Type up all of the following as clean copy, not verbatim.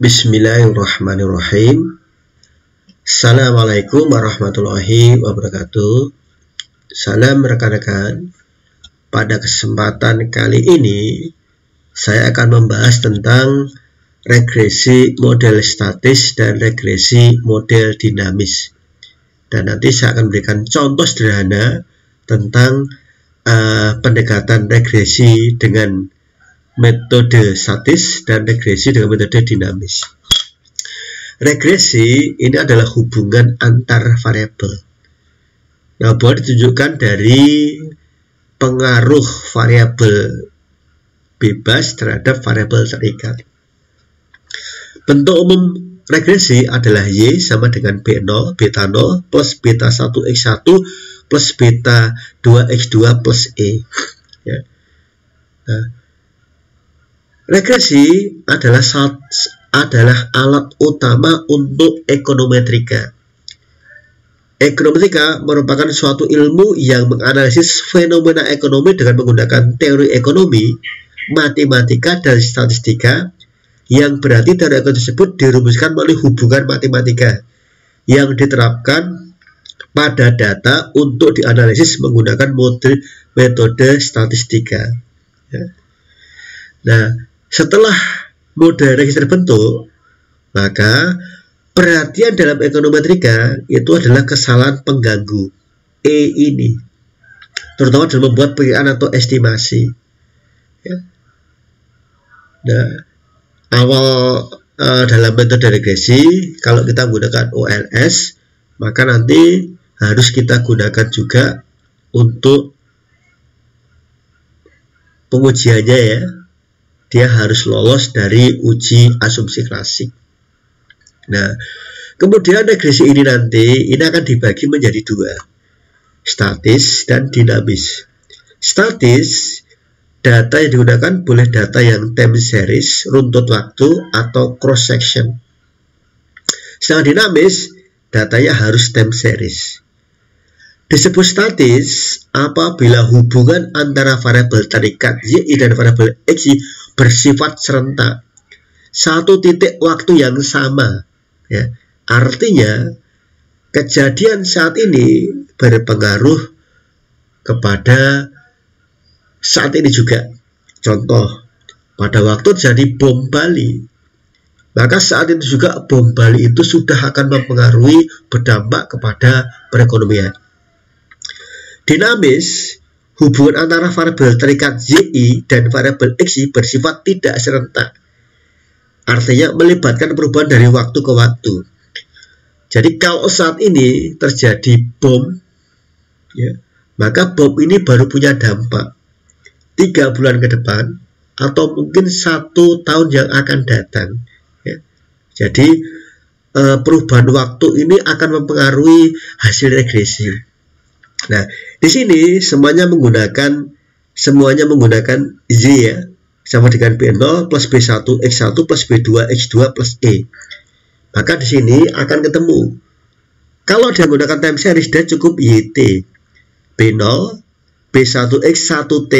Bismillahirrahmanirrahim. Assalamualaikum warahmatullahi wabarakatuh. Salam rekan-rekan. Pada kesempatan kali ini saya akan membahas tentang regresi model statis dan regresi model dinamis. Dan nanti saya akan berikan contoh sederhana tentang pendekatan regresi dengan metode statis dan regresi dengan metode dinamis. Regresi ini adalah hubungan antar variabel. Nah, boleh ditunjukkan dari pengaruh variabel bebas terhadap variabel terikat. Bentuk umum regresi adalah Y sama dengan B0, beta 0 plus beta 1x1 plus beta 2x2 plus E. Ya. Nah, regresi adalah alat utama untuk ekonometrika. Ekonometrika merupakan suatu ilmu yang menganalisis fenomena ekonomi dengan menggunakan teori ekonomi, matematika, dan statistika, yang berarti teori ekonomi tersebut dirumuskan melalui hubungan matematika yang diterapkan pada data untuk dianalisis menggunakan metode statistika. Ya. Nah, setelah model regresi terbentuk, maka perhatian dalam ekonometrika itu adalah kesalahan pengganggu E ini, terutama dalam membuat perkiraan atau estimasi. Ya. Nah, awal dalam metode regresi, kalau kita menggunakan OLS, maka nanti harus kita gunakan juga untuk pengujiannya, ya. Dia harus lolos dari uji asumsi klasik. Nah, kemudian regresi ini nanti akan dibagi menjadi dua, statis dan dinamis. Statis, data yang digunakan boleh data yang time series, runtut waktu, atau cross section. Sedangkan dinamis, datanya harus time series. Disebut statis apabila hubungan antara variabel terikat Y dan variabel X bersifat serentak, satu titik waktu yang sama. Ya. Artinya, kejadian saat ini berpengaruh kepada saat ini juga. Contoh, pada waktu terjadi bom Bali, maka saat itu juga bom Bali itu sudah akan mempengaruhi, berdampak kepada perekonomian. Dinamis, hubungan antara variabel terikat Y dan variabel X bersifat tidak serentak. Artinya melibatkan perubahan dari waktu ke waktu. Jadi kalau saat ini terjadi bom, ya, maka bom ini baru punya dampak 3 bulan ke depan atau mungkin 1 tahun yang akan datang. Ya. Jadi perubahan waktu ini akan mempengaruhi hasil regresi. Nah, di sini semuanya menggunakan Y, ya, sama dengan B0 plus B1x1 plus B2x2 plus E. Maka di sini akan ketemu. Kalau dia menggunakan time series, dia cukup YT. B0, B1x1T,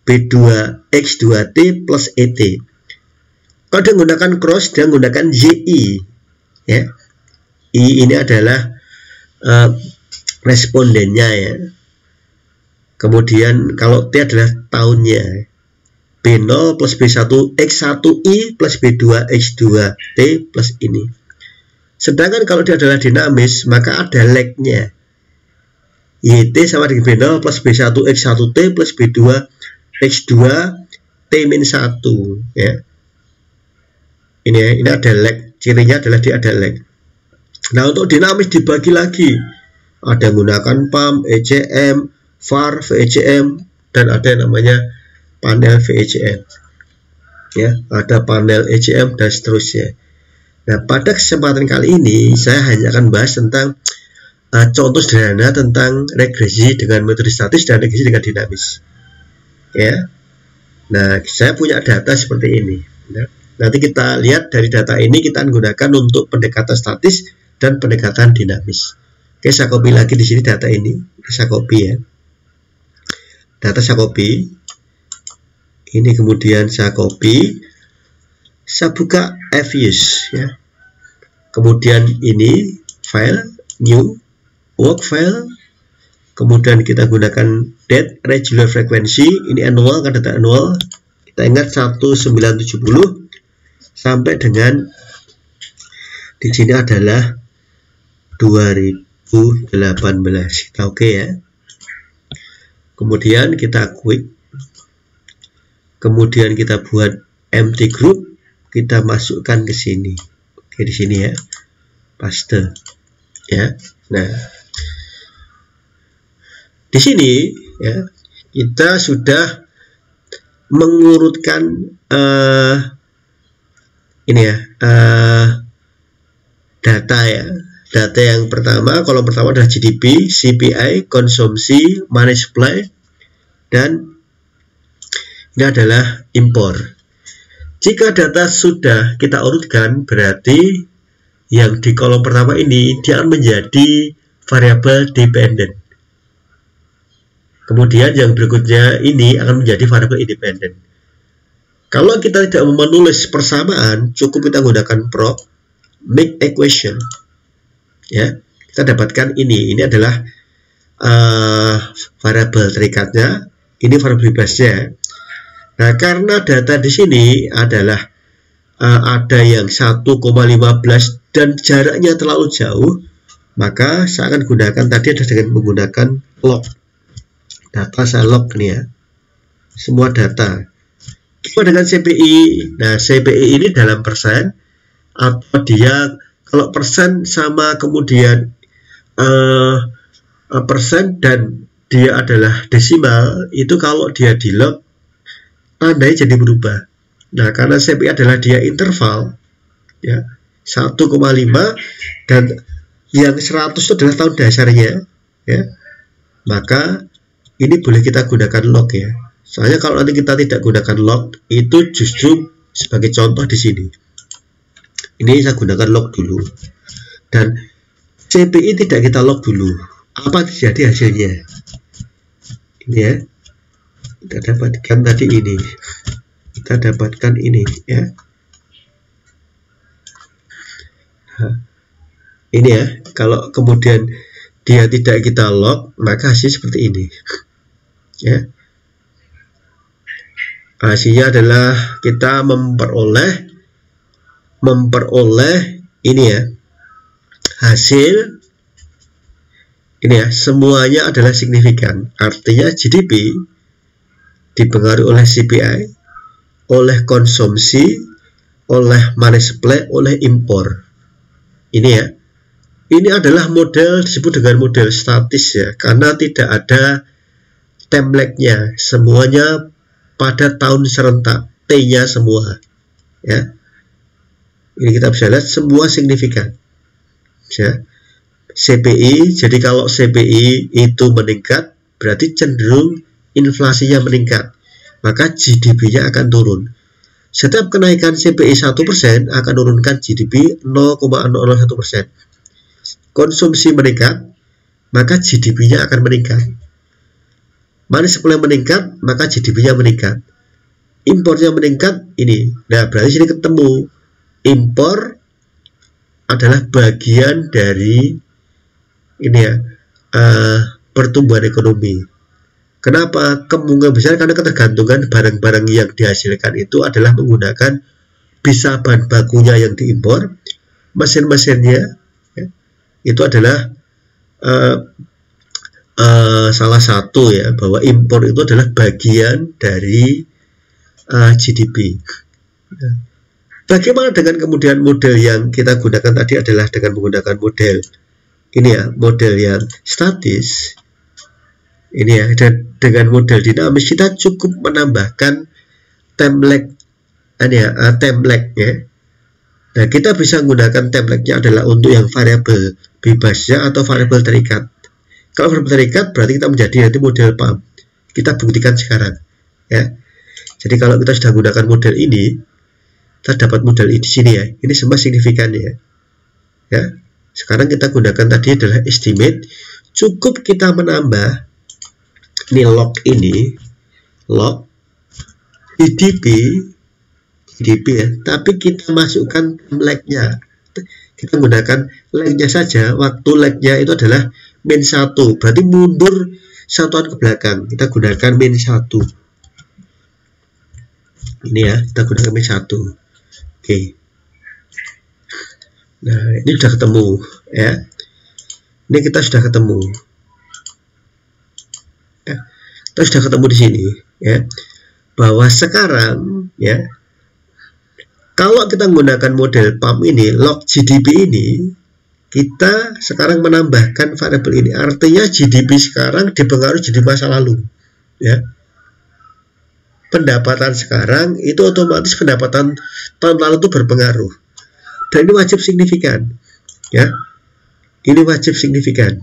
B2x2T plus ET. Kalau dia menggunakan cross, dia menggunakan YI. Ya. I ini adalah respondennya, ya. Kemudian kalau T adalah tahunnya, B0 plus B1x1I plus B2x2T plus ini. Sedangkan kalau dia adalah dinamis, maka ada lag-nya. YT sama dengan B0 plus B1x1T plus B2x2T-1, ya. Ini ada lag, cirinya adalah dia ada lag. Nah, untuk dinamis dibagi lagi. Ada menggunakan PAM, ECM, VAR, VECM, dan ada yang namanya panel VECM. Ya, ada panel ECM dan seterusnya. Nah, pada kesempatan kali ini saya hanya akan bahas tentang contoh sederhana tentang regresi dengan metode statis dan regresi dengan dinamis. Ya. Nah, saya punya data seperti ini. Nah, nanti kita lihat dari data ini kita gunakan untuk pendekatan statis dan pendekatan dinamis. Oke, saya copy lagi di sini data ini. Saya copy, ya. Data saya copy. Ini kemudian saya copy. saya buka FUSE ya. Kemudian ini file new work file. Kemudian kita gunakan date regular frequency, ini annual kan, data annual. Kita ingat 1970 sampai dengan di sini adalah 2018. Kita oke ya. Kemudian kita quick. Kemudian kita buat empty group, kita masukkan ke sini. Oke, di sini ya. Paste. Ya. Nah, di sini ya, kita sudah mengurutkan ini ya, data ya. Data yang pertama, kolom pertama adalah GDP, CPI, konsumsi, money supply, dan ini adalah impor. Jika data sudah kita urutkan, berarti yang di kolom pertama ini dia akan menjadi variabel dependent. Kemudian yang berikutnya ini akan menjadi variabel independent. Kalau kita tidak mau menulis persamaan, cukup kita gunakan prop make equation. Ya, kita dapatkan ini. Ini adalah variabel terikatnya, ini variabel bebasnya. Nah, karena data di sini adalah ada yang 1,15 dan jaraknya terlalu jauh, maka saya akan gunakan tadi adalah dengan menggunakan log. Data saya log nih ya, semua data. Gimana dengan CPI? Nah, CPI ini dalam persen, atau dia kalau persen sama kemudian persen dan dia adalah desimal, itu kalau dia di log tandanya jadi berubah. Nah, karena CPI adalah dia interval ya, 1,5 dan yang 100 itu adalah tahun dasarnya ya, maka ini boleh kita gunakan log ya. Soalnya kalau nanti kita tidak gunakan log, itu justru sebagai contoh di sini. Ini saya gunakan log dulu. Dan CPI tidak kita log dulu. Apa terjadi hasilnya? Ini ya. Kita dapatkan tadi ini. Kita dapatkan ini ya. Nah, ini ya. Kalau kemudian dia tidak kita log, maka hasil seperti ini. Ya. Hasilnya adalah kita memperoleh ini ya, hasil ini ya, semuanya adalah signifikan. Artinya GDP dipengaruhi oleh CPI, oleh konsumsi, oleh money supply, oleh impor. Ini ya, ini adalah model, disebut dengan model statis ya, karena tidak ada template-nya, semuanya pada tahun serentak, T-nya semua ya. Ini kita bisa lihat semua signifikan ya. CPI, jadi kalau CPI itu meningkat, berarti cenderung inflasinya meningkat, maka GDP-nya akan turun. Setiap kenaikan CPI 1% akan menurunkan GDP 0,001%. Konsumsi meningkat, maka GDP-nya akan meningkat. Money supply meningkat, maka GDP-nya meningkat. Impornya meningkat, ini. Nah, berarti sini ketemu. Impor adalah bagian dari ini ya, pertumbuhan ekonomi. Kenapa? Kemungkinan besar karena ketergantungan barang-barang yang dihasilkan itu adalah menggunakan bisa bahan bakunya yang diimpor, mesin-mesinnya ya, itu adalah salah satu ya, bahwa impor itu adalah bagian dari GDP. Bagaimana dengan kemudian model yang kita gunakan tadi adalah dengan menggunakan model ini ya, model yang statis ini ya, dan dengan model dinamis kita cukup menambahkan template template ya. Nah, kita bisa menggunakan template-nya adalah untuk yang variabel bebasnya atau variabel terikat. Kalau variabel terikat berarti kita menjadi nanti model PAM. Kita buktikan sekarang ya. Jadi kalau kita sudah menggunakan model ini, kita dapat model di sini ya. Ini semua signifikan ya. Ya. Sekarang kita gunakan tadi adalah estimate. Cukup kita menambah ini log GDP GDP ya, tapi kita masukkan lag-nya. Kita gunakan lag-nya saja. Waktu lag-nya itu adalah -1, berarti mundur satuan ke belakang. Kita gunakan -1. Ini ya, kita gunakan -1. Oke. Nah, ini sudah ketemu ya. Ini kita sudah ketemu. Ya. Kita sudah ketemu di sini ya. Bahwa sekarang ya, kalau kita menggunakan model PAM ini, log GDP ini, kita sekarang menambahkan variabel ini. Artinya GDP sekarang dipengaruhi GDP masa lalu ya. Pendapatan sekarang itu otomatis pendapatan tahun lalu itu berpengaruh. Dan ini wajib signifikan ya. Ini wajib signifikan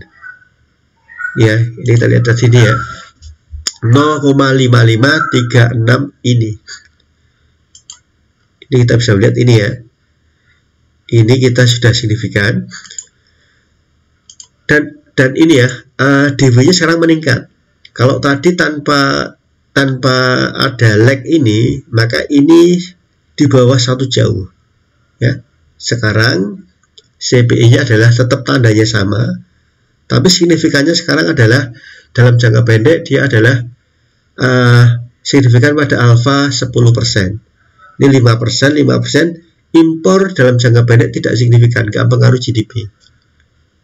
ya. Ini kita lihat di sini ya, 0,5536 ini kita bisa lihat ini ya. Ini kita sudah signifikan dan ini ya, DW nya sekarang meningkat. Kalau tadi tanpa ada lag ini, maka ini di bawah 1 jauh ya. Sekarang CPI nya adalah tetap tandanya sama, tapi signifikannya sekarang adalah dalam jangka pendek dia adalah signifikan pada alfa 10%. Ini 5%, impor dalam jangka pendek tidak signifikan, gak pengaruh GDP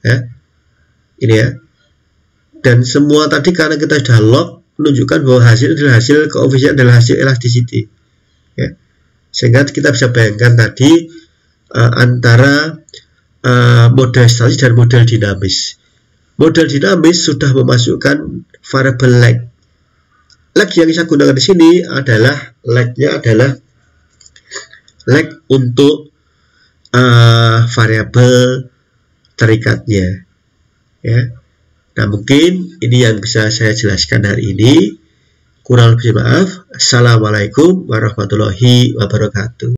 ya. Ini ya. Dan semua tadi karena kita sudah log, menunjukkan bahwa hasil adalah hasil koefisien adalah hasil elasticity ya. Sehingga kita bisa bayangkan tadi antara model statis dan model dinamis. Model dinamis sudah memasukkan variabel lag. Lag yang saya gunakan di sini adalah lag-nya adalah lag untuk variabel terikatnya ya. Nah, mungkin ini yang bisa saya jelaskan hari ini. Kurang lebih maaf. Assalamualaikum warahmatullahi wabarakatuh.